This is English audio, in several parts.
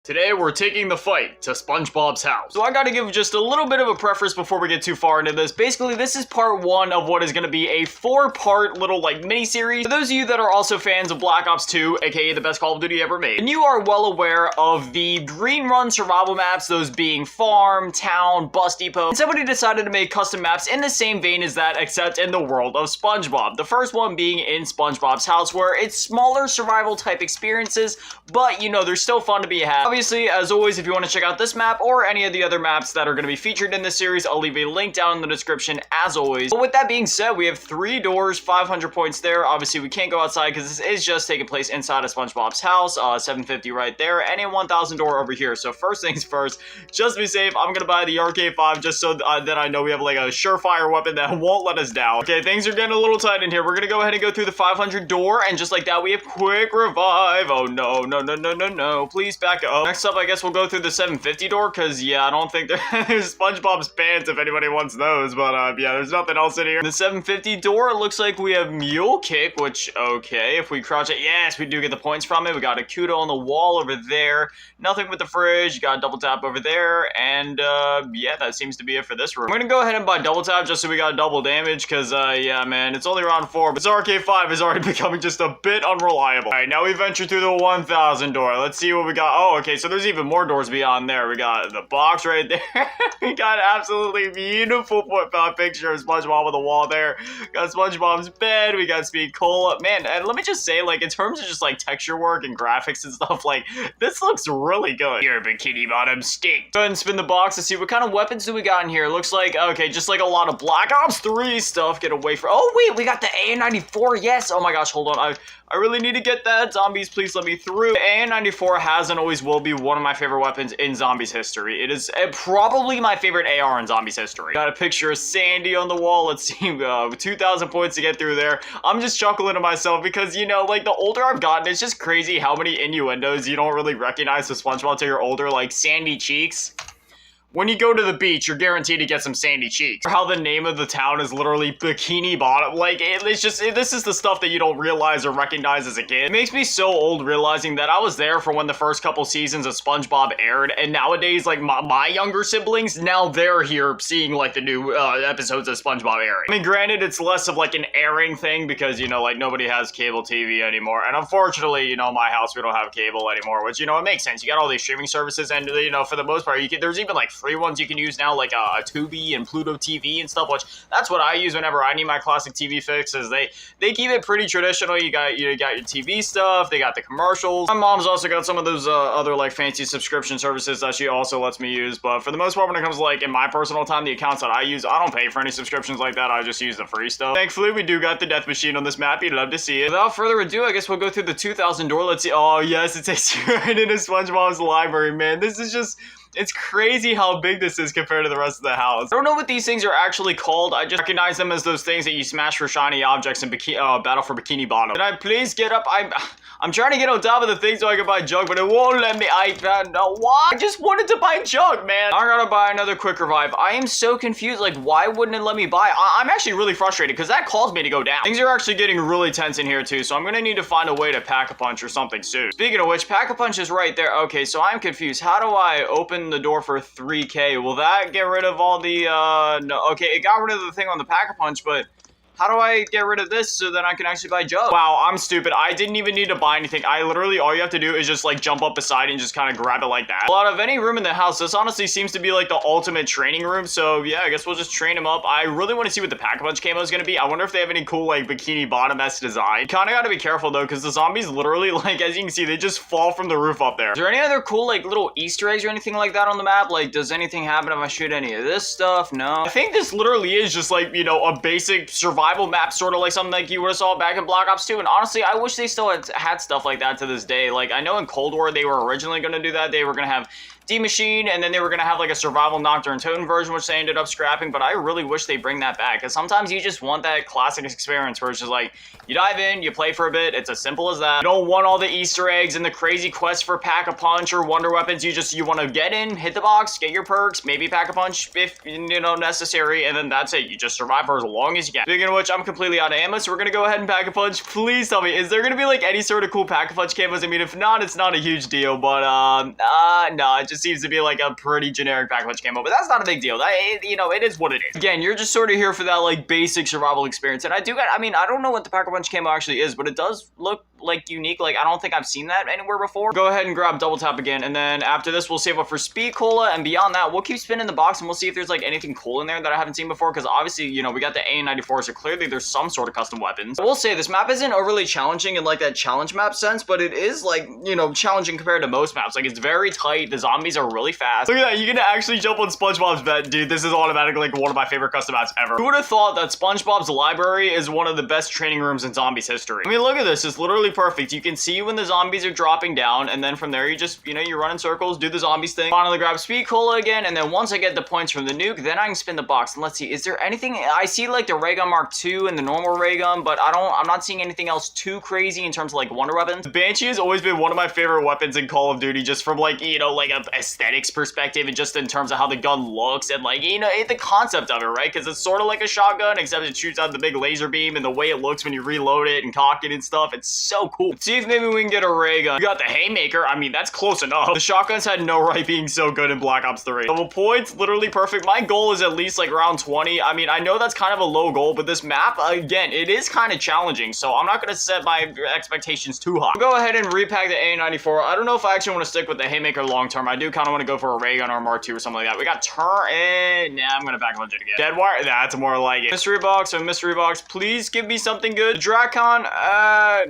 Today we're taking the fight to SpongeBob's house. So I gotta give just a little bit of a preface before we get too far into this. Basically, this is part one of what is gonna be a 4-part little mini-series. For those of you that are also fans of Black Ops 2, aka the best Call of Duty ever made, and you are well aware of the green run survival maps, those being farm, town, bus depot, and somebody decided to make custom maps in the same vein as that, except in the world of SpongeBob. The first one being in SpongeBob's house, where it's smaller survival type experiences, but you know, they're still fun to be had. Obviously, as always, if you want to check out this map or any of the other maps that are going to be featured in this series, I'll leave a link down in the description as always. But with that being said, we have 3 doors, 500 points there. Obviously, we can't go outside because this is just taking place inside of SpongeBob's house. 750 right there, and a 1000 door over here. So first things first, just to be safe, I'm going to buy the RK5 just so that I know we have like a surefire weapon that won't let us down. Okay, things are getting a little tight in here. We're going to go ahead and go through the 500 door, and just like that, we have quick revive. Oh, no. Please back up. Next up, I guess we'll go through the 750 door, because, yeah, I don't think there's SpongeBob's pants if anybody wants those, but, yeah, there's nothing else in here. The 750 door, it looks like we have Mule Kick, which, okay, if we crouch it, yes, we do get the points from it. We got a Kudo on the wall over there. Nothing with the fridge. You got a double tap over there, and, yeah, that seems to be it for this room. I'm gonna go ahead and buy double tap just so we got double damage, because, yeah, man, it's only round 4, but this RK5 is already becoming just a bit unreliable. All right, now we venture through the 1000 door. Let's see what we got. Oh, okay, so there's even more doors beyond there. We got the box right there. We got an absolutely beautiful picture of SpongeBob on the wall there. Got SpongeBob's bed. We got Speed Cola. Man, and let me just say, like, in terms of just, like, texture work and graphics and stuff, like, this looks really good. Your Bikini Bottom stink. Go ahead and spin the box to see what kind of weapons do we got in here. Looks like, okay, just like a lot of Black Ops 3 stuff. Get away from... Oh, wait, we got the AN-94. Yes. Oh, my gosh, hold on. I really need to get that. Zombies, please let me through. AN-94 has and always will be one of my favorite weapons in Zombies history. It is probably my favorite AR in Zombies history. Got a picture of Sandy on the wall. Let's see, 2,000 points to get through there. I'm just chuckling to myself because, you know, like, the older I've gotten, it's just crazy how many innuendos you don't really recognize with SpongeBob until you're older, like Sandy Cheeks. When you go to the beach, you're guaranteed to get some sandy cheeks. Or how the name of the town is literally Bikini Bottom. Like, it's just, this is the stuff that you don't realize or recognize as a kid. It makes me so old realizing that I was there for when the first couple seasons of SpongeBob aired, and nowadays, like, my younger siblings, now they're here seeing, like, the new episodes of SpongeBob airing. I mean, granted, it's less of, like, an airing thing because, you know, like, nobody has cable TV anymore. And unfortunately, you know, my house, we don't have cable anymore, which, you know, it makes sense. You got all these streaming services, and, you know, for the most part, there's even, like, free ones you can use now, like a Tubi and Pluto TV and stuff, which that's what I use whenever I need my classic TV fixes. They keep it pretty traditional. You got your TV stuff, they got the commercials. My mom's also got some of those other like fancy subscription services that she also lets me use, but for the most part, when it comes to, like, in my personal time, the accounts that I use, I don't pay for any subscriptions like that. I just use the free stuff. Thankfully, we do got the death machine on this map. You'd love to see it. Without further ado, I guess we'll go through the 2000 door. Let's see. Oh yes, it takes you right into SpongeBob's library, man. This is just... It's crazy how big this is compared to the rest of the house. I don't know what these things are actually called. I just recognize them as those things that you smash for shiny objects in Battle for Bikini Bottom. Can I please get up? I'm trying to get on top of the thing so I can buy junk, but it won't let me. I don't know why. I just wanted to buy junk, man. I gotta buy another quick revive. I am so confused. Like, why wouldn't it let me buy? I'm actually really frustrated because that caused me to go down. Things are actually getting really tense in here too, so I'm gonna need to find a way to Pack-a-Punch or something soon. Speaking of which, Pack-a-Punch is right there. Okay, so I'm confused. How do I open the door for 3K? Will that get rid of all the, no, okay, it got rid of the thing on the Pack-a-Punch, but how do I get rid of this so that I can actually buy junk? Wow, I'm stupid. I didn't even need to buy anything. I literally, all you have to do is just, like, jump up beside and just kind of grab it like that. A lot of any room in the house, this honestly seems to be, like, the ultimate training room. So, yeah, I guess we'll just train him up. I really want to see what the Pack-a-Punch camo is going to be. I wonder if they have any cool, like, Bikini Bottom-esque design. Kind of got to be careful, though, because the zombies literally, like, as you can see, they just fall from the roof up there. Is there any other cool, like, little Easter eggs or anything like that on the map? Like, does anything happen if I shoot any of this stuff? No. I think this literally is just, like, you know, a basic survival map, sort of like something like you would have saw back in Black Ops 2, and honestly, I wish they still had stuff like that to this day. Like, I know in Cold War, they were originally going to do that. They were going to have D-Machine, and then they were going to have, like, a survival Nocturne Totem version, which they ended up scrapping, but I really wish they bring that back, because sometimes you just want that classic experience where it's just like, you dive in, you play for a bit, it's as simple as that. You don't want all the Easter eggs and the crazy quests for Pack-a-Punch or Wonder Weapons. You want to get in, hit the box, get your perks, maybe Pack-a-Punch if, you know, necessary, and then that's it. You just survive for as long as you can. Speaking of of which, I'm completely out of ammo, so we're gonna go ahead and Pack-a-Punch. Please tell me, is there gonna be like any sort of cool Pack-a-Punch camos? I mean, if not, it's not a huge deal, but no, it just seems to be like a pretty generic Pack-a-Punch camo, but that's not a big deal. You know, it is what it is. Again, you're just sort of here for that like basic survival experience, and I mean, I don't know what the Pack-a-Punch camo actually is, but it does look like unique. Like, I don't think I've seen that anywhere before. Go ahead and grab double tap again, and then after this, we'll save up for speed cola, and beyond that, we'll keep spinning the box, and we'll see if there's like anything cool in there that I haven't seen before, because obviously, you know, we got the AN-94, so clearly there's some sort of custom weapons. I will say, this map isn't overly challenging in like that challenge map sense, but it is like, you know, challenging compared to most maps. Like, it's very tight, the zombies are really fast. Look at that, you can actually jump on SpongeBob's bed. Dude, this is automatically like one of my favorite custom maps ever. Who would have thought that SpongeBob's library is one of the best training rooms in zombies history? I mean, look at this, it's literally perfect. You can see when the zombies are dropping down, and then from there, you just, you know, you run in circles, do the zombies thing, finally grab speed cola again, and then once I get the points from the nuke, then I can spin the box. And let's see, is there anything? I see like the ray gun Mark II and the normal ray gun, but I'm not seeing anything else too crazy in terms of like wonder weapons. The Banshee has always been one of my favorite weapons in Call of Duty, just from like, you know, like a aesthetics perspective, and just in terms of how the gun looks, and like, you know, the concept of it, right? Because it's sort of like a shotgun, except it shoots out the big laser beam, and the way it looks when you reload it and cock it and stuff, it's so cool. Let's see if maybe we can get a ray gun. We got the haymaker. I mean, that's close enough. The shotguns had no right being so good in Black Ops 3. Double points, literally perfect. My goal is at least like round 20. I mean, I know that's kind of a low goal, but this map, again, it is kind of challenging, so I'm not going to set my expectations too high. I'll go ahead and repack the A94. I don't know if I actually want to stick with the haymaker long term. I do kind of want to go for a ray gun or a Mark II or something like that. We got nah, I'm going to back lunge it again. Dead wire, that's more like it. Mystery box, please give me something good. Dracon,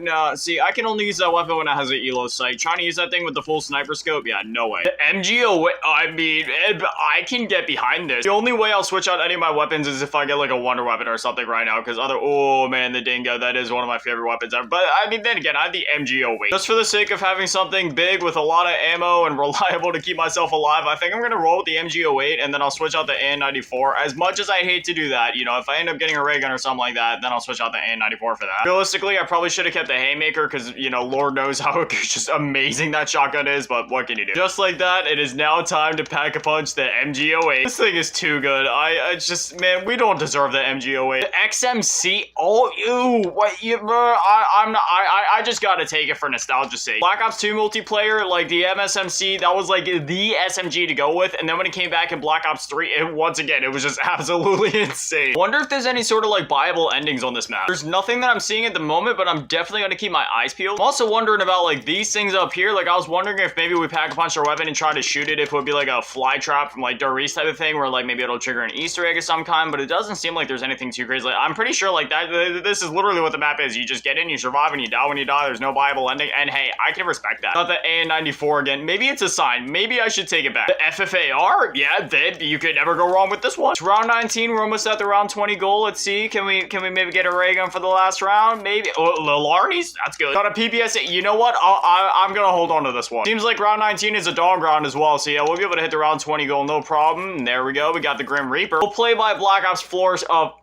no, see, I can only use that weapon when it has an elo sight. Trying to use that thing with the full sniper scope, yeah, no way. The MGO, I mean, I can get behind this. The only way I'll switch out any of my weapons is if I get like a wonder weapon or something right now, because oh man, the dingo, that is one of my favorite weapons ever. But I mean, then again, I have the MGO weight. Just for the sake of having something big with a lot of ammo and reliable to keep myself alive, I think I'm gonna roll with the MGO8, and then I'll switch out the AN-94. As much as I hate to do that, you know, if I end up getting a ray gun or something like that, then I'll switch out the AN-94 for that. Realistically, I probably should have kept the haymaker, because, you know, Lord knows how just amazing that shotgun is, but what can you do? Just like that, it is now time to Pack-a-Punch the MG08. This thing is too good. I just, man, we don't deserve the MG08. The XMC, oh, ew, what, I just gotta take it for nostalgia's sake. Black Ops 2 multiplayer, like the MSMC, that was like the SMG to go with, and then when it came back in Black Ops 3, once again, it was just absolutely insane. Wonder if there's any sort of like viable endings on this map. There's nothing that I'm seeing at the moment, but I'm definitely gonna keep my eyes peeled. I'm also wondering about like these things up here. Like, I was wondering if maybe we Pack-a-Punch our weapon and try to shoot it, if it would be like a fly trap from like Doris type of thing, where like maybe it'll trigger an Easter egg of some kind, but it doesn't seem like there's anything too crazy. Like, I'm pretty sure like that, this is literally what the map is. You just get in, you survive, and you die when you die. There's no viable ending, and hey, I can respect that. Not the AN-94 again. Maybe it's a sign. Maybe I should take it back. The FFAR, yeah, then you could never go wrong with this one. It's round 19. We're almost at the round 20 goal. Let's see. Can we maybe get a ray gun for the last round? Maybe. Oh, Larnies? That's good. Got a PPS. You know what? I'm gonna hold on to this one. Seems like round 19 is a dog round as well, so yeah, we'll be able to hit the round 20 goal, no problem. And there we go. We got the Grim Reaper. We'll play by Black Ops floors of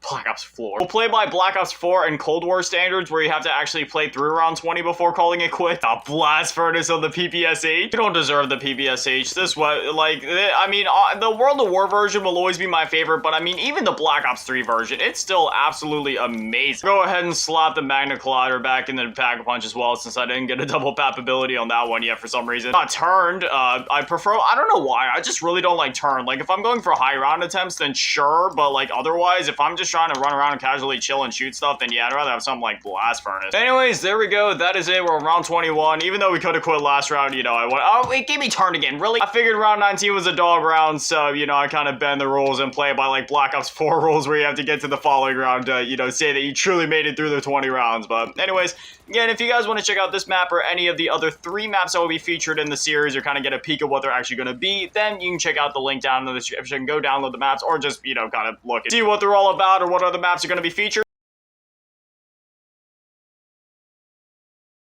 Black Ops 4. We'll play by Black Ops 4 and Cold War standards, where you have to actually play through round 20 before calling it quits. The blast furnace of the PPSH. You don't deserve the PPSH. This what, like, I mean, the World of War version will always be my favorite, but I mean, even the Black Ops 3 version, it's still absolutely amazing. Go ahead and slap the Magna Collider back in the Pack-a-Punch as well, since I didn't get a double pappability on that one yet for some reason. Not turned. I prefer, I don't know why, I just really don't like turn. Like, if I'm going for high round attempts, then sure, but like, otherwise, if I'm just trying to run around and casually chill and shoot stuff, then yeah, I'd rather have something like Blast Furnace. Anyways, there we go. That is it. We're on round 21. Even though we could have quit last round, you know, I went, oh, it gave me turned again. Really? I figured round 19 was a dog round, so, you know, I kind of bend the rules and play by like Black Ops 4 rules, where you have to get to the following round to, you know, say that you truly made it through the 20 rounds. But anyways, again, if you guys want to check out this map or any of the other 3 maps that will be featured in the series, or kind of get a peek of what they're actually going to be, then you can check out the link down in the description, go download the maps, or just, you know, kind of look and see what they're all about, or what other maps are going to be featured.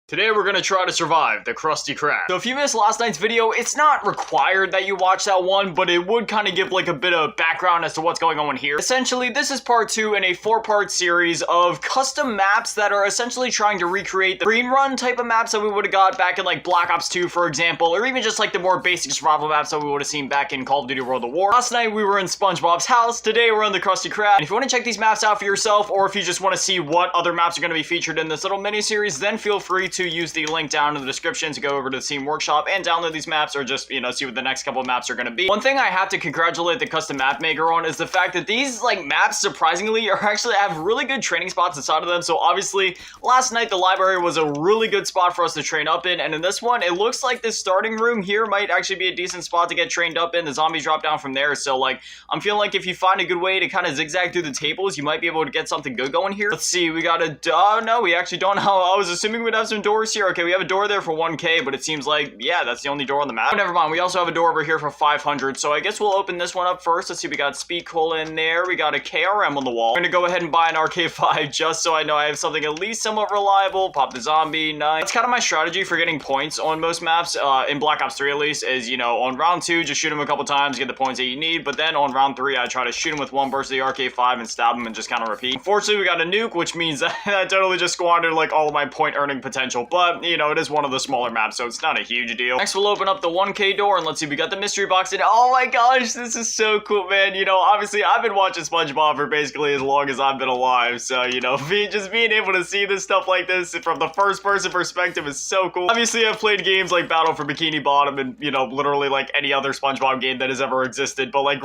Today we're gonna try to survive the Krusty Krab. So if you missed last night's video, it's not required that you watch that one, but it would kind of give like a bit of background as to what's going on here. Essentially, this is part 2 in a 4-part series of custom maps that are essentially trying to recreate the green run type of maps that we would have got back in like Black Ops 2, for example, or even just like the more basic survival maps that we would have seen back in Call of Duty World at War. Last night we were in SpongeBob's house, today we're in the Krusty Krab. And if you want to check these maps out for yourself, or if you just want to see what other maps are going to be featured in this little mini-series, then feel free to use the link down in the description to go over to the Steam Workshop and download these maps, or just, you know, see what the next couple of maps are going to be. One thing I have to congratulate the custom map maker on is the fact that these, like, maps, surprisingly, are actually have really good training spots inside of them. So obviously, last night the library was a really good spot for us to train up in, and in this one, it looks like this starting room here might actually be a decent spot to get trained up in. The zombies drop down from there, so, like, I'm feeling like if you find a good way to kind of zigzag through the tables, you might be able to get something good going here. Let's see, we got a, no, we actually don't know. I was assuming we'd have some doors here. Okay, we have a door there for 1K, but it seems like, yeah, that's the only door on the map. Oh, never mind, we also have a door over here for 500, so I guess we'll open this one up first. Let's see, we got Speed Cola in there, we got a KRM on the wall. I'm gonna go ahead and buy an RK5 just so I know I have something at least somewhat reliable. Pop the zombie, nice. That's kind of my strategy for getting points on most maps, in Black Ops 3 at least, is, you know, on round 2, just shoot him a couple times, get the points that you need, but then on round 3, I try to shoot him with one burst of the RK5 and stab him and just kind of repeat. Unfortunately, we got a nuke, which means that I totally just squandered, like, all of my point earning potential, but, you know, it is one of the smaller maps, so it's not a huge deal. Next, we'll open up the 1K door, and let's see, we got the mystery box in. Oh my gosh, this is so cool, man. You know, obviously, I've been watching SpongeBob for basically as long as I've been alive, so, you know, just being able to see this stuff like this from the first-person perspective is so cool. Obviously, I've played games like Battle for Bikini Bottom and, you know, literally, like, any other SpongeBob game that has ever existed, but, like,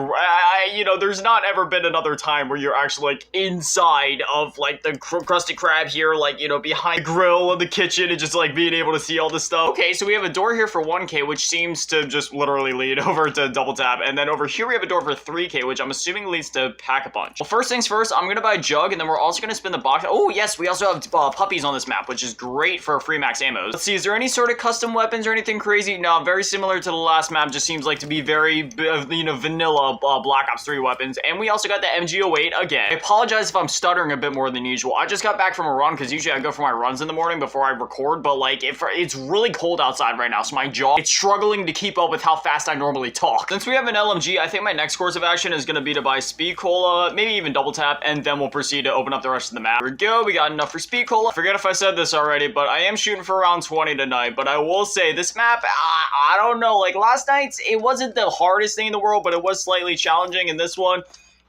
you know, there's not ever been another time where you're actually, like, inside of, like, the Krusty Krab here, like, you know, behind the grill in the kitchen and just, like, being able to see all this stuff. Okay, so we have a door here for 1K, which seems to just literally lead over to double tap, and then over here we have a door for 3K, which I'm assuming leads to Pack-a-Punch. Well, first things first, I'm gonna buy Jug, and then we're also gonna spin the box. Oh, yes, we also have puppies on this map, which is great for free max ammos. Let's see, is there any sort of custom weapons or anything crazy? No, very similar to the last map, just seems like to be very, you know, vanilla Black Ops 3 weapons, and we also got the MG08 again. I apologize if I'm stuttering a bit more than usual. I just got back from a run, because usually I go for my runs in the morning before I record, but, like, it's really cold outside right now, so my jaw, it's struggling to keep up with how fast I normally talk. Since we have an LMG, I think my next course of action is going to be to buy Speed Cola, maybe even double tap, and then we'll proceed to open up the rest of the map. Here we go, we got enough for Speed Cola. Forget if I said this already, but I am shooting for around 20 tonight, but I will say, this map, I don't know, like, last night's, it wasn't the hardest thing in the world, but it was slightly challenging, and this one,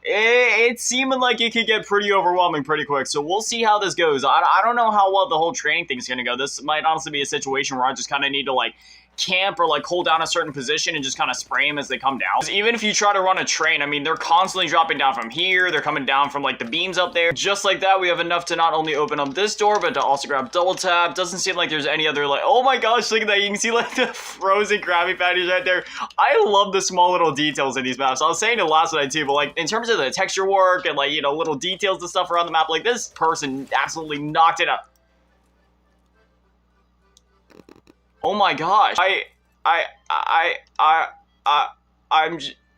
it's seeming like it could get pretty overwhelming pretty quick, so we'll see how this goes. I don't know how well the whole training thing's gonna go. This might honestly be a situation where I just kind of need to, like, camp or, like, hold down a certain position and just kind of spray them as they come down. Because even if you try to run a train, I mean, they're constantly dropping down from here, they're coming down from, like, the beams up there. Just like that, we have enough to not only open up this door, but to also grab double tap. Doesn't seem like there's any other, like, oh my gosh, look at that, you can see, like, the frozen Krabby Patties right there. I love the small little details in these maps. I was saying it last night too, but, like, in terms of the texture work and, like, you know, little details and stuff around the map, like, this person absolutely knocked it up. Oh my gosh.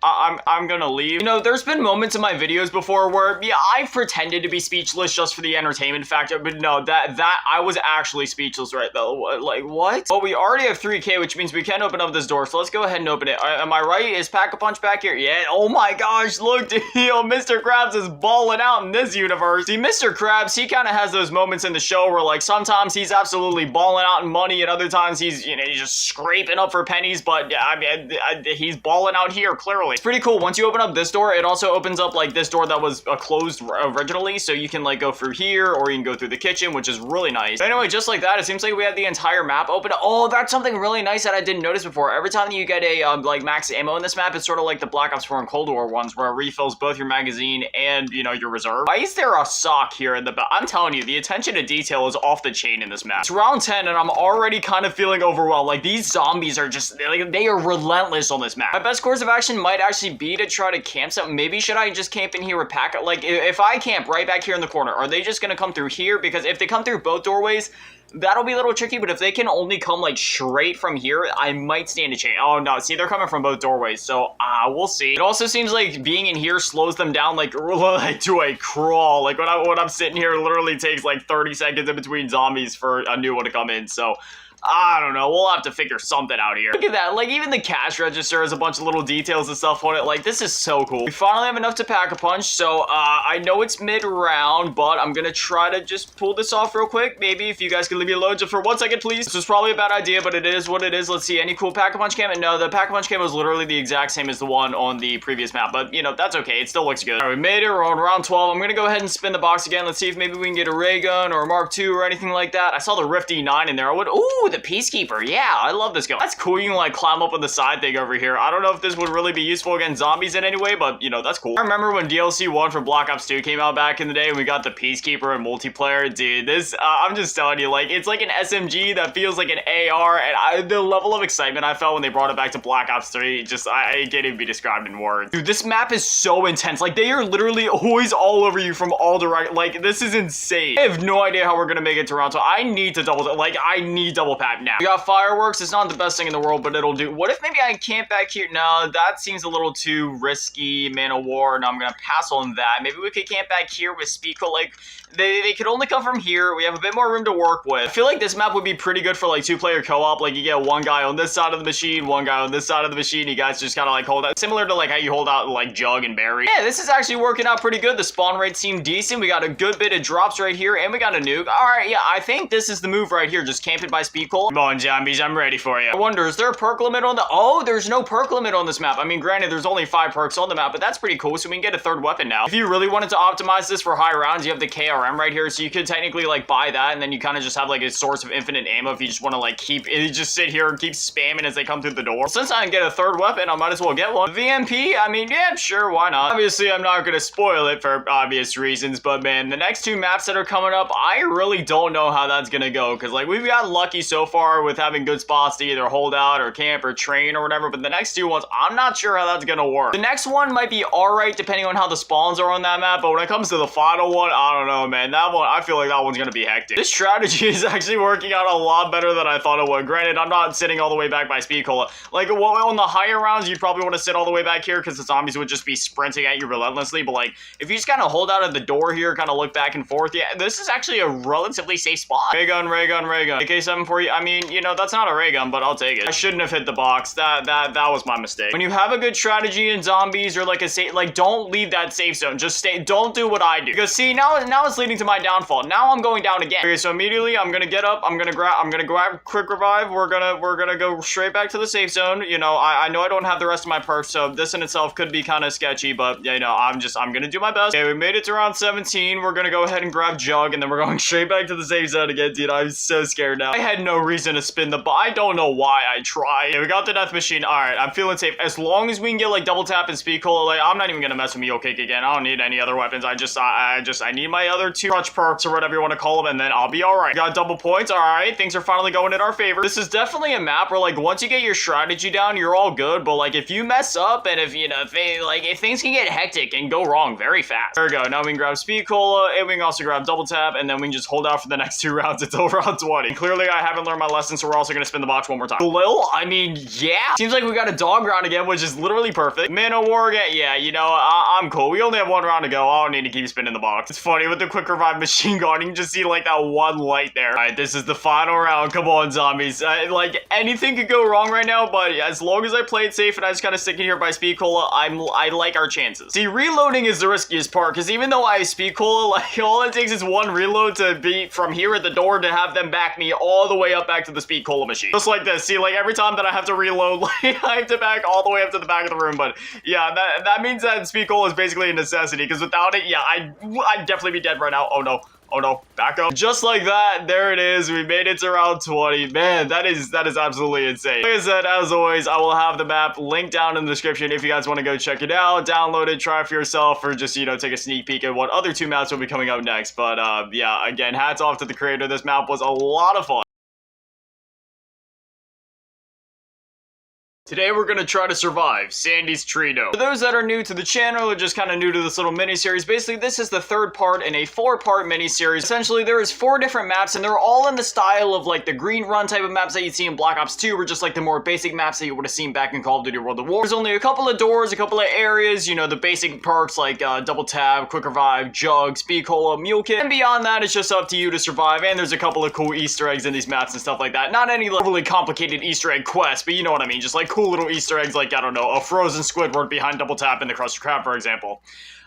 I'm gonna leave. You know, there's been moments in my videos before where, yeah, I've pretended to be speechless just for the entertainment factor, but no, that I was actually speechless right though. Like, what? Well, we already have 3K, which means we can open up this door, so let's go ahead and open it. Am I right? Is Pack-a-Punch back here? Yeah, oh my gosh, look, you know, Mr. Krabs is balling out in this universe. See, Mr. Krabs, he kind of has those moments in the show where, like, sometimes he's absolutely balling out in money, and other times he's, you know, he's just scraping up for pennies, but, yeah, I mean, he's balling out here, clearly. It's pretty cool. Once you open up this door, it also opens up, like, this door that was closed originally, so you can, like, go through here, or you can go through the kitchen, which is really nice. But anyway, just like that, it seems like we have the entire map open. Oh, that's something really nice that I didn't notice before. Every time that you get a, like, max ammo in this map, it's sort of like the Black Ops 4 and Cold War ones, where it refills both your magazine and, you know, your reserve. Why is there a sock here in the back? I'm telling you, the attention to detail is off the chain in this map. It's round 10, and I'm already kind of feeling overwhelmed. Like, these zombies are just, like, they are relentless on this map. My best course of action might actually be to try to camp something. Maybe should I just camp in here with Pack? Like, if I camp right back here in the corner, are they just gonna come through here? Because if they come through both doorways, that'll be a little tricky, but if they can only come like straight from here, I might stand a chance. Oh no, see, they're coming from both doorways, so we'll see. It also seems like being in here slows them down like to a crawl. Like when I'm sitting here, it literally takes like 30 seconds in between zombies for a new one to come in, so I don't know. We'll have to figure something out here. Look at that. Like, even the cash register has a bunch of little details and stuff on it. Like, this is so cool. We finally have enough to pack a punch. So, I know it's mid-round, but I'm gonna try to just pull this off real quick. Maybe if you guys could leave me alone just for 1 second, please. This was probably a bad idea, but it is what it is. Let's see. Any cool pack-a-punch cam? And no, the pack-a-punch cam was literally the exact same as the one on the previous map. But, you know, that's okay. It still looks good. All right, we made it. We're on round 12. I'm gonna go ahead and spin the box again. Let's see if maybe we can get a ray gun or a Mark II or anything like that. I saw the Rift E9 in there. Ooh, the Peacekeeper. Yeah, I love this gun. That's cool. You can like climb up on the side thing over here. I don't know if this would really be useful against zombies in any way, but you know, that's cool. I remember when DLC 1 for Black Ops 2 came out back in the day and we got the Peacekeeper in multiplayer. Dude, this, I'm just telling you, like, it's like an SMG that feels like an AR, and the level of excitement I felt when they brought it back to Black Ops 3, just, it can't even be described in words. Dude, this map is so intense. Like, they are literally always all over you from all directions. Like, this is insane. I have no idea how we're gonna make it to round 2. I need to I need double tap now. We got fireworks. It's not the best thing in the world, but it'll do. What if maybe I camp back here? No, that seems a little too risky. Man of War. No, I'm gonna pass on that. Maybe we could camp back here with Speako. Like, they could only come from here. We have a bit more room to work with. I feel like this map would be pretty good for like 2-player co-op. Like, you get one guy on this side of the machine, one guy on this side of the machine. You guys just kind of like hold out, similar to like how you hold out like Jug and Barry. Yeah, this is actually working out pretty good. The spawn rates seem decent. We got a good bit of drops right here, and we got a nuke. All right, yeah, I think this is the move right here. Just camp it by Speako. Come on, zombies, I'm ready for you. I wonder, is there a perk limit on the... Oh, there's no perk limit on this map. I mean, granted, there's only 5 perks on the map, but that's pretty cool, so we can get a 3rd weapon now. If you really wanted to optimize this for high rounds, you have the KRM right here, so you could technically, like, buy that, and then you kind of just have, like, a source of infinite ammo if you just want to, like, just sit here and keep spamming as they come through the door. Well, since I can get a 3rd weapon, I might as well get one. VMP, I mean, yeah, sure, why not? Obviously, I'm not gonna spoil it for obvious reasons, but, man, the next 2 maps that are coming up, I really don't know how that's gonna go, because, like, we've gotten lucky so far with having good spots to either hold out or camp or train or whatever, but the next 2 ones, I'm not sure how that's gonna work. The next one might be alright depending on how the spawns are on that map, but when it comes to the final one, I don't know, man. That one, I feel like that one's gonna be hectic. This strategy is actually working out a lot better than I thought it would. Granted, I'm not sitting all the way back by Speako. Like, on the higher rounds, you'd probably want to sit all the way back here because the zombies would just be sprinting at you relentlessly, but like, if you just kind of hold out at the door here, kind of look back and forth, yeah, this is actually a relatively safe spot. Ray gun, ray gun, ray gun. AK-7 for you. I mean, you know, that's not a ray gun, but I'll take it. I shouldn't have hit the box. That was my mistake. When you have a good strategy in zombies or like a safe, like, don't leave that safe zone. Just stay. Don't do what I do. Because see, now it's leading to my downfall. Now I'm going down again. Okay, so immediately I'm gonna get up. I'm gonna grab quick revive. We're gonna go straight back to the safe zone. You know, I know I don't have the rest of my perks, so this in itself could be kind of sketchy, but you know, I'm gonna do my best. Okay, we made it to round 17. We're gonna go ahead and grab Jug, and then we're going straight back to the safe zone again, dude. I'm so scared now. I had no reason to spin the I don't know why I tried. Okay, we got the death machine. All right, I'm feeling safe. As long as we can get like double tap and speed cola, like, I'm not even gonna mess with Mule Kick again. I don't need any other weapons. I need my other 2 crutch perks or whatever you want to call them, and then I'll be all right. Got double points. All right, things are finally going in our favor. This is definitely a map where like once you get your strategy down, you're all good. But like if you mess up and if you know if things can get hectic and go wrong very fast. There we go. Now we can grab speed cola and we can also grab double tap, and then we can just hold out for the next 2 rounds until round 20. And clearly, I haven't learned my lesson, so we're also gonna spin the box one more time. Lil, I mean, yeah. Seems like we got a dog round again, which is literally perfect. Man of War again. Yeah, you know, I'm cool. We only have 1 round to go. I don't need to keep spinning the box. It's funny with the quick revive machine gun. You can just see like that 1 light there. All right, this is the final round. Come on, zombies. Like anything could go wrong right now, but as long as I play it safe and I just kind of stick in here by speed cola, I like our chances. See, reloading is the riskiest part because even though I have speed cola, like all it takes is 1 reload to be from here at the door to have them back me all the way up back to the speed cola machine. Just like this. See, like every time that I have to reload, like I have to back all the way up to the back of the room. But yeah, that means that speed cola is basically a necessity because without it, yeah, I'd definitely be dead right now. Oh no. Oh no, back up. Just like that, there it is. We made it to round 20. Man, that is absolutely insane. Like I said, as always, I will have the map linked down in the description if you guys want to go check it out, download it, try it for yourself, or just, you know, take a sneak peek at what other 2 maps will be coming up next. But yeah, again, hats off to the creator. This map was a lot of fun. Today we're gonna try to survive Sandy's Tree Dome. For those that are new to the channel or just kind of new to this little mini-series, basically this is the third part in a 4-part mini-series. Essentially there is 4 different maps and they're all in the style of like the green run type of maps that you'd see in Black Ops 2 or just like the more basic maps that you would have seen back in Call of Duty World at War. There's only a couple of doors, a couple of areas, you know, the basic perks like double tap, quick revive, jug, speed cola, mule kit, and beyond that it's just up to you to survive. And there's a couple of cool Easter eggs in these maps and stuff like that. Not any like, overly complicated Easter egg quests, but you know what I mean, just like cool little Easter eggs like, I don't know, a frozen Squidward behind double tap in the KRUSTY KRAB, for example.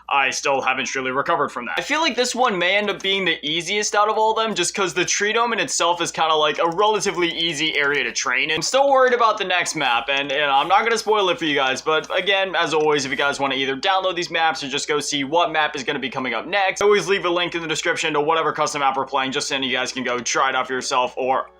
I still haven't truly recovered from that. I feel like this one may end up being the easiest out of all of them just because the tree dome in itself is kind of like a relatively easy area to train in. I'm still worried about the next map and I'm not going to spoil it for you guys, but again, as always, if you guys want to either download these maps or just go see what map is going to be coming up next, I always leave a link in the description to whatever custom map we're playing just so you guys can go try it out for yourself. Or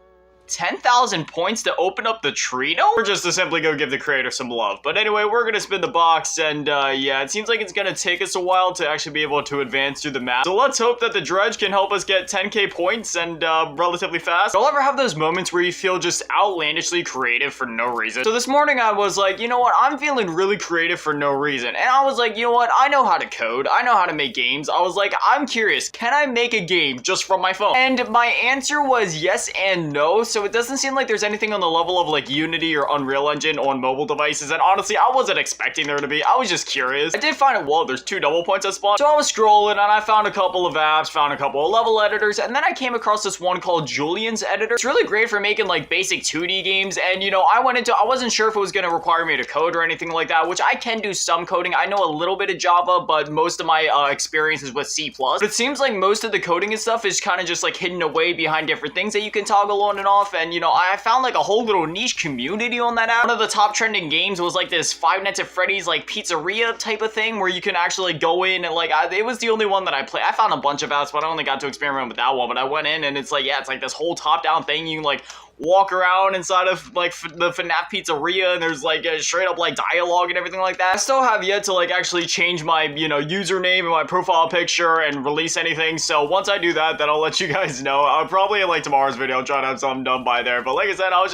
10,000 points to open up the tree dome? Or just to simply go give the creator some love. But anyway, we're gonna spin the box and yeah, it seems like it's gonna take us a while to actually be able to advance through the map. So let's hope that the dredge can help us get 10k points and relatively fast. You'll ever have those moments where you feel just outlandishly creative for no reason? So this morning I was like, you know what, I'm feeling really creative for no reason. And I was like, you know what, I know how to code, I know how to make games. I was like, I'm curious, can I make a game just from my phone? And my answer was yes and no. So it doesn't seem like there's anything on the level of like Unity or Unreal Engine on mobile devices, and honestly I wasn't expecting there to be. I was just curious. I did find it, well, there's 2 double points that spawn. So I was scrolling and I found a couple of apps, found a couple of level editors, and then I came across this one called Julian's Editor. It's really great for making like basic 2D games, and you know, I wasn't sure if it was going to require me to code or anything like that, which I can do some coding. I know a little bit of Java, but most of my experience is with C++. But it seems like most of the coding and stuff is kind of just like hidden away behind different things that you can toggle on and off, and you know, I found like a whole little niche community on that app. One of the top trending games was like this Five Nights at Freddy's like pizzeria type of thing where you can actually go in and like, it was the only one that I played. I found a bunch of apps, but I only got to experiment with that one. But I went in and it's like, yeah, it's like this whole top-down thing. You can like walk around inside of like the FNAF pizzeria and there's like a straight up like dialogue and everything like that. I still have yet to like actually change my, you know, username and my profile picture and release anything. So once I do that, then I'll let you guys know. I'll probably in like tomorrow's video try to have something done by there. But like I said, I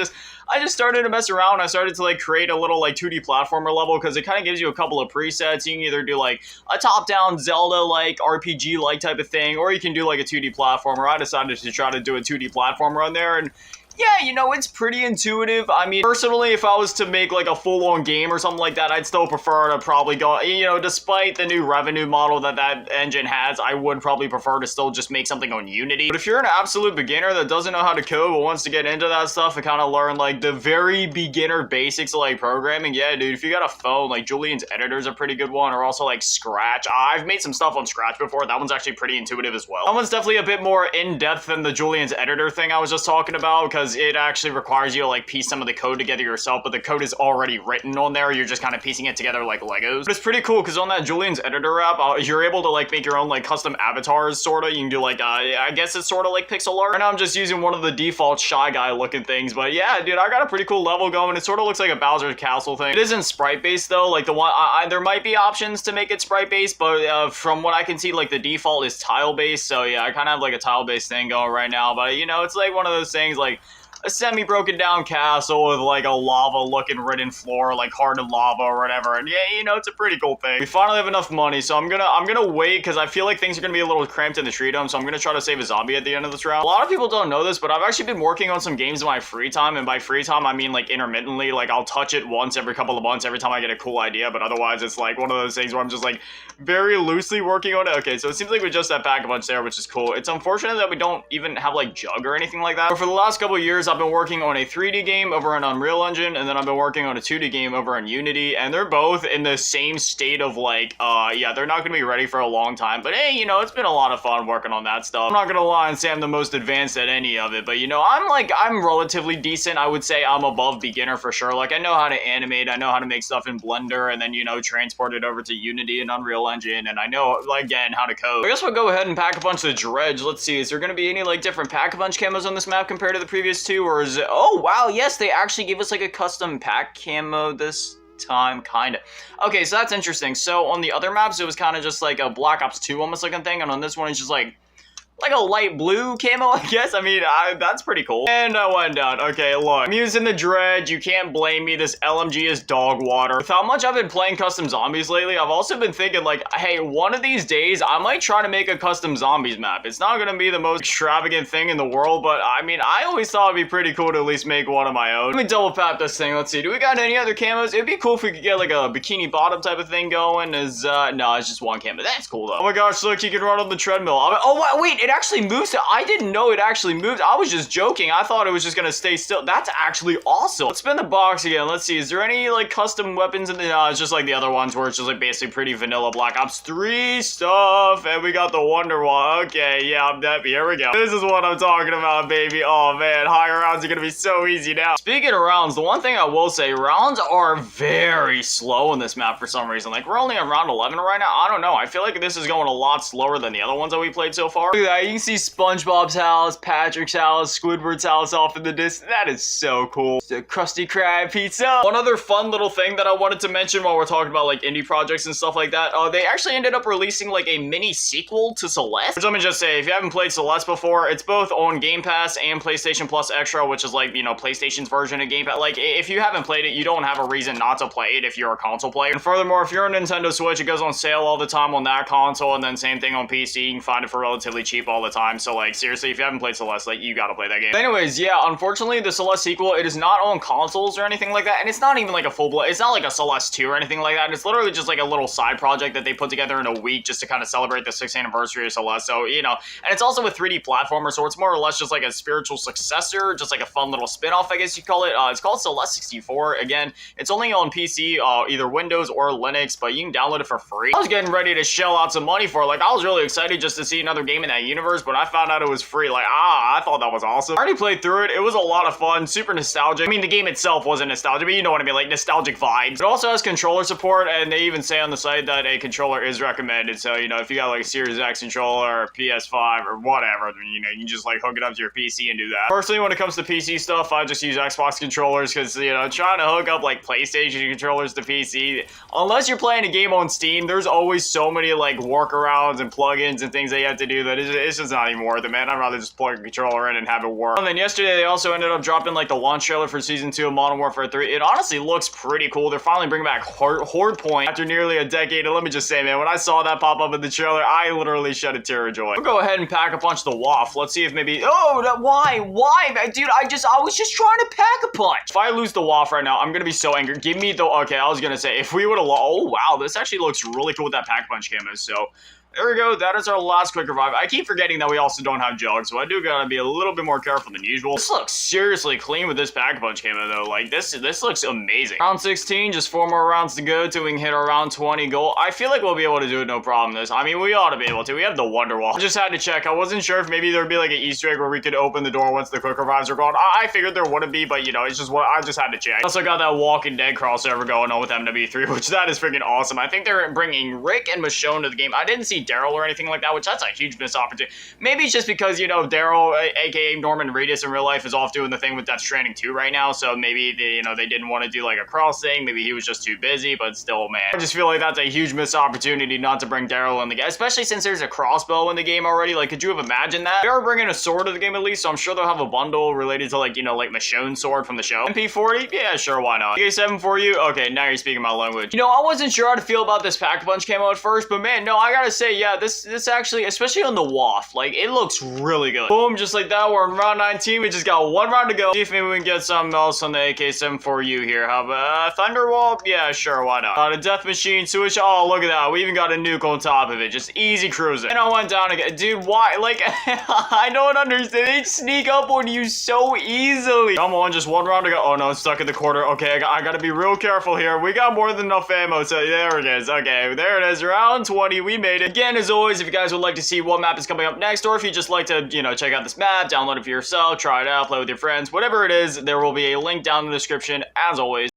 just started to mess around. I started to like create a little like 2D platformer level because it kind of gives you a couple of presets. You can either do like a top-down Zelda like RPG like type of thing, or you can do like a 2D platformer. I decided to try to do a 2D platformer on there, and yeah, you know, it's pretty intuitive. I mean, personally, if I was to make like a full-on game or something like that, I'd still prefer to probably go, you know, despite the new revenue model that engine has, I would probably prefer to still just make something on Unity. But if you're an absolute beginner that doesn't know how to code but wants to get into that stuff and kind of learn like the very beginner basics of like programming, yeah, dude, if you got a phone, like Julian's Editor is a pretty good one, or also like Scratch. I've made some stuff on Scratch before. That one's actually pretty intuitive as well. That one's definitely a bit more in-depth than the Julian's Editor thing I was just talking about, because it actually requires you to like piece some of the code together yourself, but the code is already written on there. You're just kind of piecing it together like Legos. But it's pretty cool because on that Julian's Editor app, you're able to like make your own like custom avatars, sort of. You can do like, I guess it's sort of like pixel art. Right now I'm just using one of the default Shy Guy looking things, but yeah, dude, I got a pretty cool level going. It sort of looks like a Bowser's Castle thing. It isn't sprite-based though, like the one, there might be options to make it sprite-based, but from what I can see, like the default is tile-based, so yeah, I kind of have like a tile-based thing going right now, but you know, it's like one of those things like a semi-broken down castle with like a lava-looking ridden floor, like hardened lava or whatever. And yeah, you know, it's a pretty cool thing. We finally have enough money, so I'm gonna wait because I feel like things are gonna be a little cramped in the tree dome. So I'm gonna try to save a zombie at the end of this round. A lot of people don't know this, but I've actually been working on some games in my free time, and by free time I mean like intermittently. Like I'll touch it once every couple of months, every time I get a cool idea. But otherwise, it's like one of those things where I'm just like very loosely working on it. Okay, so it seems like we just have pack a bunch there, which is cool. It's unfortunate that we don't even have like Jug or anything like that. But for the last couple of years, I've been working on a 3D game over on Unreal Engine, and then I've been working on a 2D game over on Unity, and they're both in the same state of like, yeah, they're not gonna be ready for a long time, but hey, you know, it's been a lot of fun working on that stuff. I'm not gonna lie and say I'm the most advanced at any of it, but you know, I'm relatively decent. I would say I'm above beginner for sure. Like, I know how to animate, I know how to make stuff in Blender, and then, you know, transport it over to Unity and Unreal Engine, and I know, like, again, how to code. I guess we'll go ahead and pack a bunch of the dredge. Let's see, is there gonna be any, like, different pack-a-punch camos on this map compared to the previous two, or is it, oh, wow, yes, they actually gave us like a custom pack camo this time, kind of. Okay, so that's interesting. So on the other maps, it was kind of just like a Black Ops 2 almost looking thing, and on this one, it's just like like a light blue camo, I guess. I mean, that's pretty cool. And I went down. Okay, look. I'm using the dredge. You can't blame me. This LMG is dog water. With how much I've been playing custom zombies lately, I've also been thinking like, hey, one of these days, I might try to make a custom zombies map. It's not gonna be the most extravagant thing in the world, but I mean, I always thought it'd be pretty cool to at least make one of my own. Let me double tap this thing. Let's see. Do we got any other camos? It'd be cool if we could get like a bikini bottom type of thing going. No, it's just one camo. That's cool though. Oh my gosh, look, you can run on the treadmill. Oh, wait, it actually moves. I didn't know it actually moved. I was just joking. I thought it was just gonna stay still. That's actually awesome. Let's spin the box again. Let's see. Is there any like custom weapons in the? No, it's just like the other ones where it's just like basically pretty vanilla Black Ops 3 stuff. And we got the Wonder Wall. Okay, yeah, I'm happy. Here we go. This is what I'm talking about, baby. Oh man, higher rounds are gonna be so easy now. Speaking of rounds, the one thing I will say, rounds are very slow in this map for some reason. Like we're only on round 11 right now. I don't know. I feel like this is going a lot slower than the other ones that we played so far. Look at that. You can see SpongeBob's house, Patrick's house, Squidward's house off in the distance. That is so cool. The KRUSTY KRAB pizza. One other fun little thing that I wanted to mention while we're talking about like indie projects and stuff like that, they actually ended up releasing like a mini sequel to Celeste. Which let me just say, if you haven't played Celeste before, it's both on Game Pass and PlayStation Plus Extra, which is like, you know, PlayStation's version of Game Pass. Like, if you haven't played it, you don't have a reason not to play it if you're a console player. And furthermore, if you're a Nintendo Switch, it goes on sale all the time on that console, and then same thing on PC. You can find it for relatively cheap all the time. So like, seriously, if you haven't played Celeste, like, you gotta play that game. But anyways, yeah, unfortunately, the Celeste sequel, it is not on consoles or anything like that, and it's not even like a full-blown, it's not like a Celeste 2 or anything like that. It's literally just like a little side project that they put together in a week just to kind of celebrate the 6th anniversary of Celeste. So, you know, and it's also a 3D platformer, so it's more or less just like a spiritual successor, just like a fun little spin-off, I guess you call it. It's called Celeste 64. Again, it's only on PC, either Windows or Linux, but you can download it for free. I was getting ready to shell out some money for it. Like, I was really excited just to see another game in that universe, but I found out it was free. Like, I thought that was awesome. I already played through it. It was a lot of fun, super nostalgic. I mean, the game itself wasn't nostalgic, but you know what I mean, like nostalgic vibes. It also has controller support, and they even say on the site that a controller is recommended. So, you know, if you got like a Series X controller or PS5 or whatever, you know, you can just like hook it up to your PC and do that. Personally, when it comes to PC stuff, I just use Xbox controllers because, you know, trying to hook up like PlayStation controllers to PC, unless you're playing a game on Steam, there's always so many like workarounds and plugins and things that you have to do that it's just not even worth it, man. I'd rather just plug a controller in and have it work. And then yesterday, they also ended up dropping like the launch trailer for Season 2 of Modern Warfare 3. It honestly looks pretty cool. They're finally bringing back Hardpoint after nearly a decade. And let me just say, man, when I saw that pop up in the trailer, I literally shed a tear of joy. We'll go ahead and pack a punch the WAF. Let's see if maybe, why? Dude, I was just trying to pack a punch. If I lose the WAF right now, I'm gonna be so angry. Give me the, okay, I was gonna say, if we would have, oh wow, this actually looks really cool with that pack punch camo. So there we go. That is our last quick revive. I keep forgetting that we also don't have jugs, so I do gotta be a little bit more careful than usual. This looks seriously clean with this pack punch camo though. Like this looks amazing. Round 16, just 4 more rounds to go till we can hit our round 20 goal. I feel like we'll be able to do it no problem. I mean, we ought to be able to. We have the Wonder Wall. I just had to check. I wasn't sure if maybe there'd be like an Easter egg where we could open the door once the quick revives are gone. I figured there wouldn't be, but you know, it's just what I just had to check. Also got that Walking Dead crossover going on with MW3, which that is freaking awesome. I think they're bringing Rick and Michonne to the game. I didn't see Daryl or anything like that, which that's a huge missed opportunity. Maybe it's just because, you know, Daryl, aka Norman Reedus in real life, is off doing the thing with Death Stranding 2 right now, so maybe they didn't want to do like a cross thing. Maybe he was just too busy, but still, man, I just feel like that's a huge missed opportunity not to bring Daryl in the game, especially since there's a crossbow in the game already. Like, could you have imagined that? They are bringing a sword to the game at least, so I'm sure they'll have a bundle related to like, you know, like Michonne's sword from the show. MP40? Yeah, sure, why not? AK7 for you? Okay, now you're speaking my language. You know, I wasn't sure how to feel about this pack punch camo at first, but man, no, I gotta say, yeah, this actually, especially on the WAF, like, it looks really good. Boom, just like that, we're in round 19. We just got 1 round to go. See if maybe we can get something else on the AK7 for you here. How about Thunderwall? Yeah, sure, why not? A Death Machine switch. Oh, look at that. We even got a nuke on top of it. Just easy cruising. And I went down again. Dude, why? Like, I don't understand. They sneak up on you so easily. Come on, just 1 round to go. Oh, no, it's stuck in the corner. Okay, I gotta be real careful here. We got more than enough ammo, so there it is. Okay, there it is. Round 20. We made it. Again, as always, if you guys would like to see what map is coming up next, or if you just like to, you know, check out this map, download it for yourself, try it out, play with your friends, whatever it is, there will be a link down in the description, as always.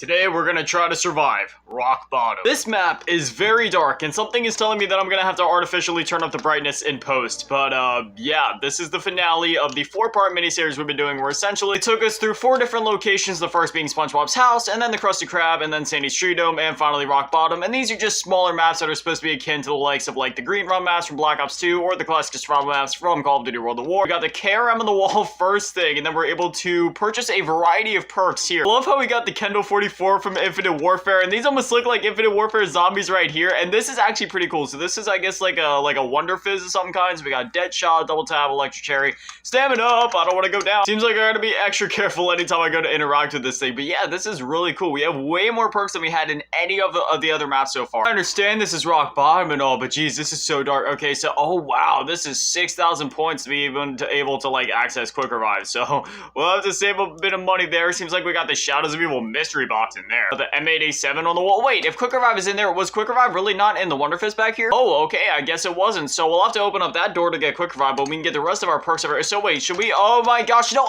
Today we're gonna try to survive rock bottom. This map is very dark and something is telling me that I'm gonna have to artificially turn up the brightness in post. But yeah, this is the finale of the 4-part miniseries we've been doing where essentially it took us through 4 different locations, the first being SpongeBob's house, and then the Krusty Krab, and then Sandy's Tree Dome, and finally rock bottom. And these are just smaller maps that are supposed to be akin to the likes of like the Green Run maps from Black Ops 2 or the classic survival maps from Call of Duty World at War. We got the KRM on the wall first thing, and then we're able to purchase a variety of perks here. I love how we got the Kendall 44 from Infinite Warfare, and these almost look like Infinite Warfare zombies right here, and this is actually pretty cool. So this is, I guess, like a Wonder Fizz of some kind. So we got Dead Shot, Double Tap, Electric Cherry, Stamina Up, I don't want to go down. Seems like I gotta be extra careful anytime I go to interact with this thing, but yeah, this is really cool. We have way more perks than we had in any of the other maps so far. I understand this is rock bottom and all, but geez, this is so dark. Okay, so, oh wow, this is 6,000 points to be able to like access Quick Revive, so we'll have to save a bit of money there. Seems like we got the Shadows of Evil mystery box in there. The M8A7 on the wall. Wait, if Quick Revive is in there, was Quick Revive really not in the Wonder Fizz back here? Oh, okay, I guess it wasn't. So we'll have to open up that door to get Quick Revive, but we can get the rest of our perks over here. So wait, should we? Oh my gosh, no,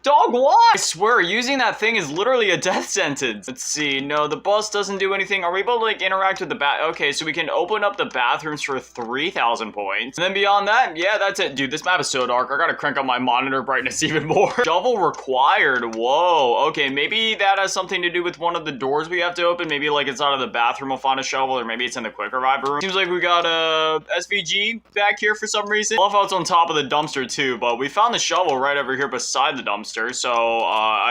Dog, what? I swear, using that thing is literally a death sentence. Let's see. No, the bus doesn't do anything. Are we able to, like, interact with the Okay, so we can open up the bathrooms for 3,000 points. And then beyond that, yeah, that's it. Dude, this map is so dark. I gotta crank up my monitor brightness even more. Shovel required. Whoa. Okay, maybe that has something to do with one of the doors we have to open. Maybe, like, it's out of the bathroom we'll find a shovel, or maybe it's in the Quick Revive room. Seems like we got a SVG back here for some reason. I love how it's on top of the dumpster, too, but we found the shovel right over here beside the dumpster. So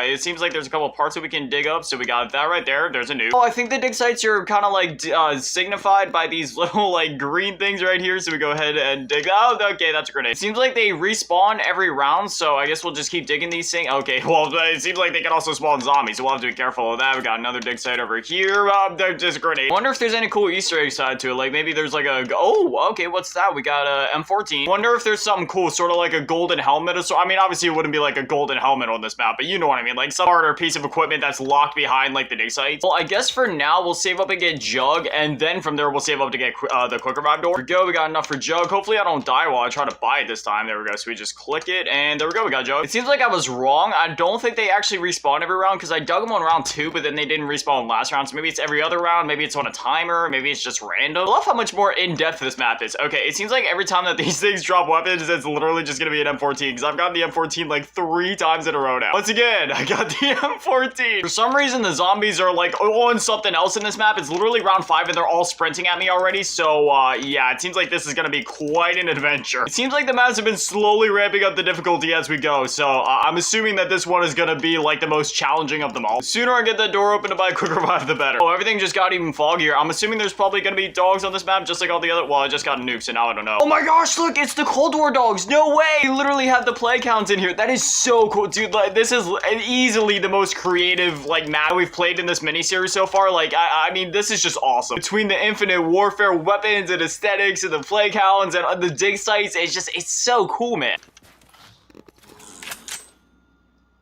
it seems like there's a couple parts that we can dig up. So we got that right there. There's a nuke. Oh, I think the dig sites are kind of like signified by these little like green things right here. So we go ahead and dig. Oh, okay, that's a grenade. It seems like they respawn every round. So I guess we'll just keep digging these things. Okay, well, it seems like they can also spawn zombies. So we'll have to be careful of that. We got another dig site over here. There's just a grenade. I wonder if there's any cool Easter egg side to it. Like maybe there's like a, oh, okay, what's that? We got a M14. Wonder if there's something cool, sort of like a golden helmet. So I mean, obviously it wouldn't be like a golden helmet on this map, but you know what I mean, like some part or piece of equipment that's locked behind like the dig sites. Well, I guess for now we'll save up and get Jug, and then from there we'll save up to get the Quick Revive door. There we go, we got enough for Jug. Hopefully I don't die while I try to buy it this time. There we go, so we just click it, and there we go, we got Jug. It seems like I was wrong. I don't think they actually respawn every round, because I dug them on round 2, but then they didn't respawn last round, so maybe it's every other round, maybe it's on a timer, maybe it's just random. I love how much more in-depth this map is. Okay, it seems like every time that these things drop weapons, it's literally just gonna be an M14, because I've gotten the M14 like 3 times in a row now. Once again, I got the M14. For some reason, the zombies are like on something else in this map. It's literally round 5 and they're all sprinting at me already. So yeah, it seems like this is gonna be quite an adventure. It seems like the maps have been slowly ramping up the difficulty as we go. So I'm assuming that this one is gonna be like the most challenging of them all. The sooner I get that door open to buy Quick Revive, the better. Oh, everything just got even foggier. I'm assuming there's probably gonna be dogs on this map just like all the other. Well, I just got a nuke, so now I don't know. Oh my gosh, look, it's the Cold War dogs. No way. You literally have the play counts in here. That is so cool, dude. Like, this is easily the most creative like map we've played in this miniseries so far. Like I mean, this is just awesome. Between the Infinite Warfare weapons and aesthetics and the play counts and the dig sites, it's so cool, man.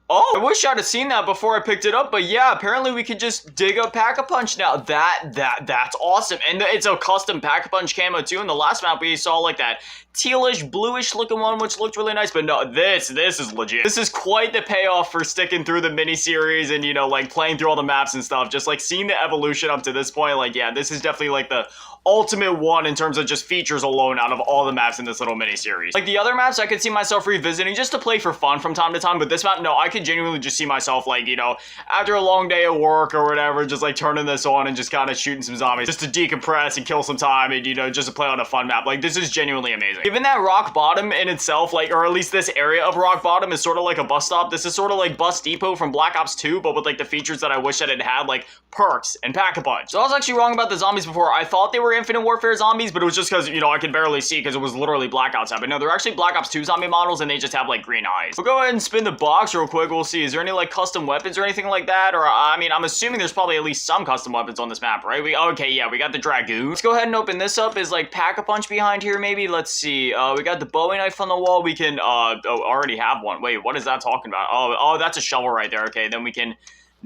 Oh, I wish I'd have seen that before I picked it up, but yeah, apparently we could just dig up Pack-a-Punch now. That's awesome. And it's a custom Pack-a-Punch camo too. In the last map, we saw like that tealish, bluish looking one, which looked really nice, but no, this is legit. This is quite the payoff for sticking through the mini-series and, you know, like playing through all the maps and stuff. Just like seeing the evolution up to this point, like, yeah, this is definitely like the ultimate one in terms of just features alone out of all the maps in this little mini-series. Like the other maps, I could see myself revisiting just to play for fun from time to time, but this map, no, I could genuinely just see myself, like, you know, after a long day of work or whatever, just like turning this on and just kind of shooting some zombies just to decompress and kill some time and, you know, just to play on a fun map. Like, this is genuinely amazing. Given that rock bottom in itself, like, or at least this area of rock bottom is sort of like a bus stop, this is sort of like Bus Depot from Black Ops 2, but with like the features that I wish that it had, like perks and Pack-a-Punch. So I was actually wrong about the zombies before. I thought they were Infinite Warfare zombies, but it was just because, you know, I could barely see because it was literally Black Ops. But no, they're actually Black Ops 2 zombie models, and they just have like green eyes. We'll go ahead and spin the box real quick. We'll see. Is there any like custom weapons or anything like that? Or I mean, I'm assuming there's probably at least some custom weapons on this map, right? Okay, yeah, we got the Dragoon. Let's go ahead and open this up. Is like Pack-a-Punch behind here maybe? Let's see. We got the Bowie knife on the wall. We can already have one. Wait, what is that talking about? Oh, that's a shovel right there. Okay, then we can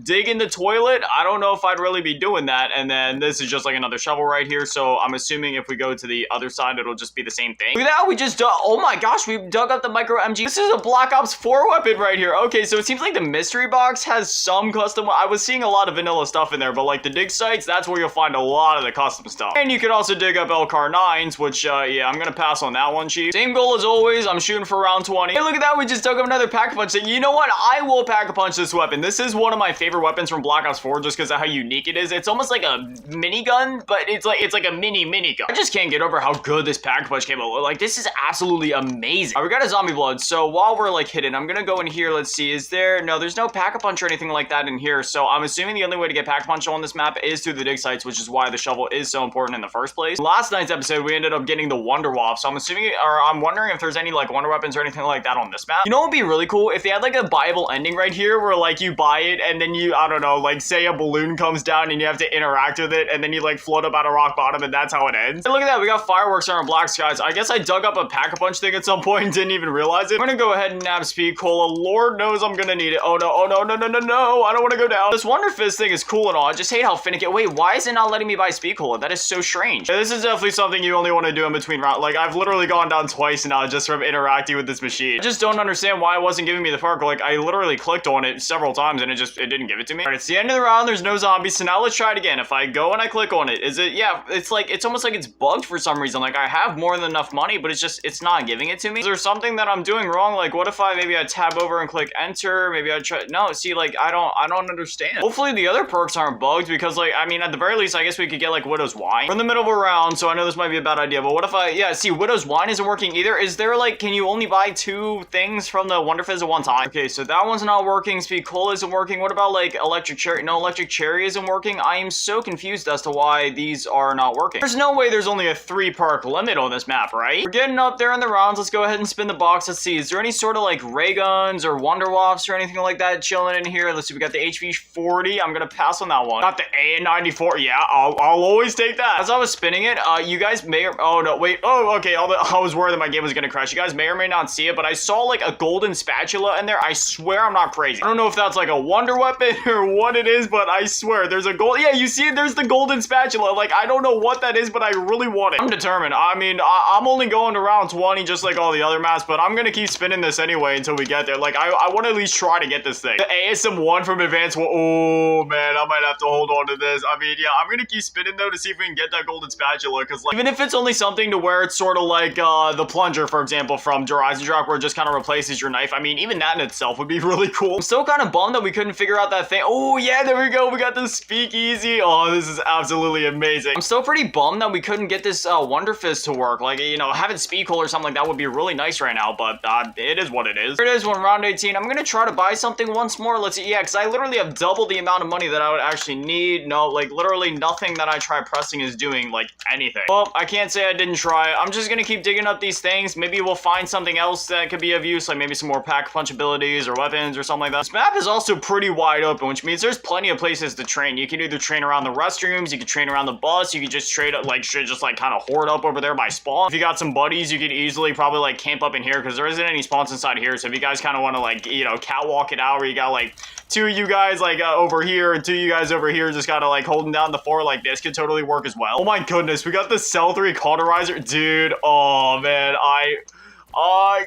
dig in the toilet. I don't know if I'd really be doing that. And then this is just like another shovel right here. So I'm assuming if we go to the other side, it'll just be the same thing. Look at that. We just dug. Oh my gosh, we dug up the micro MG. This is a Black Ops 4 weapon right here. Okay, so it seems like the mystery box has some custom. I was seeing a lot of vanilla stuff in there, but like the dig sites, that's where you'll find a lot of the custom stuff. And you can also dig up LCAR 9s, which, yeah, I'm gonna pass on that one, chief. Same goal as always. I'm shooting for round 20. Hey, look at that. We just dug up another pack-a-punch. You know what? I will pack-a-punch this weapon. This is one of my favorite weapons from Black Ops 4 just because of how unique it is. It's almost like a minigun, but it's like a mini-gun. I just can't get over how good this pack-a-punch came out. Like, this is absolutely amazing. All right, we got a zombie blood. So while we're like hidden, I'm gonna go in here. Let's see. Is there... No, there's no pack-a-punch or anything like that in here. So I'm assuming the only way to get pack-a-punch on this map is through the dig sites, which is why the shovel is so important in the first place. Last night's episode, we ended up getting the Wonder Waff. So I'm assuming, or I'm wondering if there's any like wonder weapons or anything like that on this map. You know what would be really cool? If they had like a buyable ending right here where like you buy it and then you, I don't know, like say a balloon comes down and you have to interact with it and then you like float up out of rock bottom and that's how it ends. And look at that, we got fireworks on our black skies. I guess I dug up a pack-a-punch thing at some point and didn't even realize it. I'm gonna go ahead and nab speed cola. Lord knows I'm gonna need it. Oh no, oh no, no, no, no, no. I don't want to go down. This Wonder Fizz thing is cool and all. I just hate how finicky. Wait, why is it not letting me buy speed cola? That is so strange. Yeah, this is definitely something you only want to do in between rounds. Like I've literally gone down twice now just from interacting with this machine. I just don't understand why it wasn't giving me the perk. Like I literally clicked on it several times and it didn't give it to me. All right, it's the end of the round. There's no zombies. So now let's try it again. If I go and I click on it, is it, yeah, it's almost like it's bugged for some reason. Like I have more than enough money, but it's not giving it to me. Is there something that I'm doing wrong? Like what if maybe I tab over and click enter? Maybe I try, no, see, like I don't understand. Hopefully the other perks aren't bugged because like, I mean, at the very least, I guess we could get like Widow's Wine. We're in the middle of a round, so I know this might be a bad idea, but what if yeah, see, Widow's Wine isn't working either. Is there like, can you only buy 2 things from the Wonder Fizz at one time? Okay, so that one's not working. Speed Cola isn't working. What about like Electric Cherry? No, Electric Cherry isn't working. I am so confused as to why these are not working. There's no way there's only a 3 perk limit on this map, right? We're getting up there in the rounds. Let's go ahead and spin the box. Let's see, is there any sort of like ray guns or Wonder Waffs or anything like that chilling in here? Let's see, we got the HP 40. I'm gonna pass on that one. Got the AN94. Yeah, I'll always take that. As I was spinning it, you guys may or, oh no, wait, oh, okay, I was worried that my game was gonna crash. You guys may or may not see it, but I saw like a golden spatula in there. I swear I'm not crazy. I don't know if that's like a wonder weapon or what it is, but I swear there's a gold, yeah, you see it, there's the golden spatula. Like, I don't know what that is, but I really want it. I'm determined. I mean, I'm only going to round 20 just like all the other maps, but I'm gonna keep spinning this anyway until we get there. Like, I want to at least try to get this thing. The ASM1 from Advanced, oh man, I might have to hold on to this. I mean, yeah, I'm gonna keep spinning though to see if we can get that golden spatula, because like, even if it's only something to where it's sort of like the plunger, for example, from Horizon Drop, where it just kind of replaces your knife. I mean, even that in itself would be really cool. I'm still kind of bummed that we couldn't figure out that thing. Oh yeah, there we go. We got the speakeasy. Oh, this is absolutely amazing. I'm still pretty bummed that we couldn't get this Wonder Fizz to work. Like, you know, having speed cola or something like that would be really nice right now, but it is what it is. Here it is, round 18. I'm gonna try to buy something once more. Let's see. Yeah, because I literally have double the amount of money that I would actually need. No, like literally nothing that I try pressing is doing like anything. Well, I can't say I didn't try. I'm just gonna keep digging up these things. Maybe we'll find something else that could be of use, like maybe some more pack-a-punch abilities or weapons or something like that. This map is also pretty wide open, which means there's plenty of places to train. You can either train around the restrooms, you can train around the bus, you can just trade up, like, just like kind of hoard up over there by spawn. If you got some buddies, you could easily probably like camp up in here because there isn't any spawns inside here. So if you guys kind of want to like, you know, catwalk it out where you got like 2 of you guys like over here and 2 of you guys over here just kind of like holding down the fort, like this could totally work as well. Oh my goodness, we got the Cell 3 cauterizer. Dude, oh man,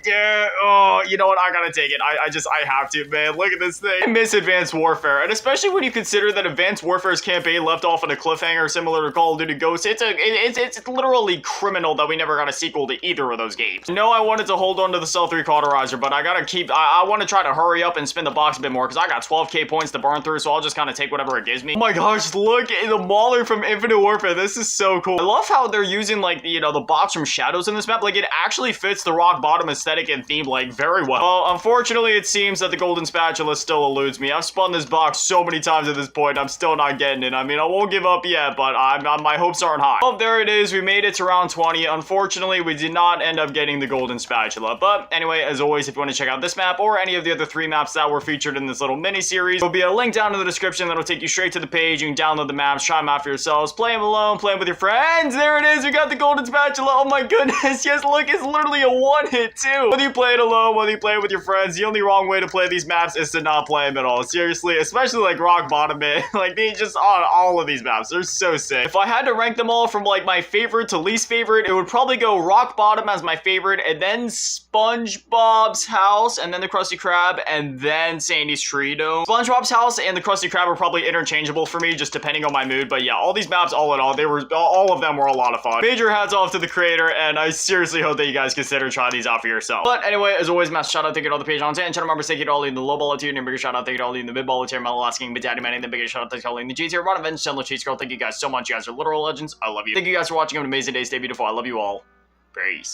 yeah, oh, you know what, I gotta take it. I have to, man. Look at this thing. I miss Advanced Warfare, and especially when you consider that Advanced Warfare's campaign left off on a cliffhanger similar to Call of Duty Ghosts. It's literally criminal that we never got a sequel to either of those games. No, I wanted to hold on to the Cell 3 cauterizer, but I gotta keep, I want to try to hurry up and spin the box a bit more, because I got 12k points to burn through, so I'll just kind of take whatever it gives me. Oh my gosh, look at the Mauler from Infinite Warfare. This is so cool. I love how they're using, like, you know, the box from Shadows in this map. Like, it actually fits the rock bottom aesthetic and theme like very well. Well, unfortunately, it seems that the golden spatula still eludes me. I've spun this box so many times at this point. I'm still not getting it. I mean, I won't give up yet, but my hopes aren't high. Oh, there it is. We made it to round 20. Unfortunately, we did not end up getting the golden spatula. But anyway, as always, if you want to check out this map or any of the other 3 maps that were featured in this little mini-series, there'll be a link down in the description that'll take you straight to the page. You can download the maps, try them out for yourselves, play them alone, play them with your friends. There it is. We got the golden spatula. Oh my goodness. Yes, look, it's literally a 1 fun it too. Whether you play it alone, whether you play it with your friends, the only wrong way to play these maps is to not play them at all. Seriously, especially like Rock Bottom it. Like they just on all of these maps. They're so sick. If I had to rank them all from like my favorite to least favorite, it would probably go Rock Bottom as my favorite, and then SpongeBob's House, and then the Krusty Krab, and then Sandy's Tree Dome. SpongeBob's House and the Krusty Krab are probably interchangeable for me, just depending on my mood. But yeah, all these maps, all in all, all of them were a lot of fun. Major hats off to the creator, and I seriously hope that you guys consider trying these out for yourself. But anyway, as always, massive shout out, thank you to all the patrons and channel members. Thank you to all in the low baller tier, and a bigger shout out, thank you to all in the mid baller tier, Mellow asking, but Daddy Manning, the biggest shout out, thank you to all in the G tier, Ron Events, Chandler Cheese Girl. Thank you guys so much. You guys are literal legends. I love you. Thank you guys for watching. Have an amazing day. Stay beautiful. I love you all. Peace.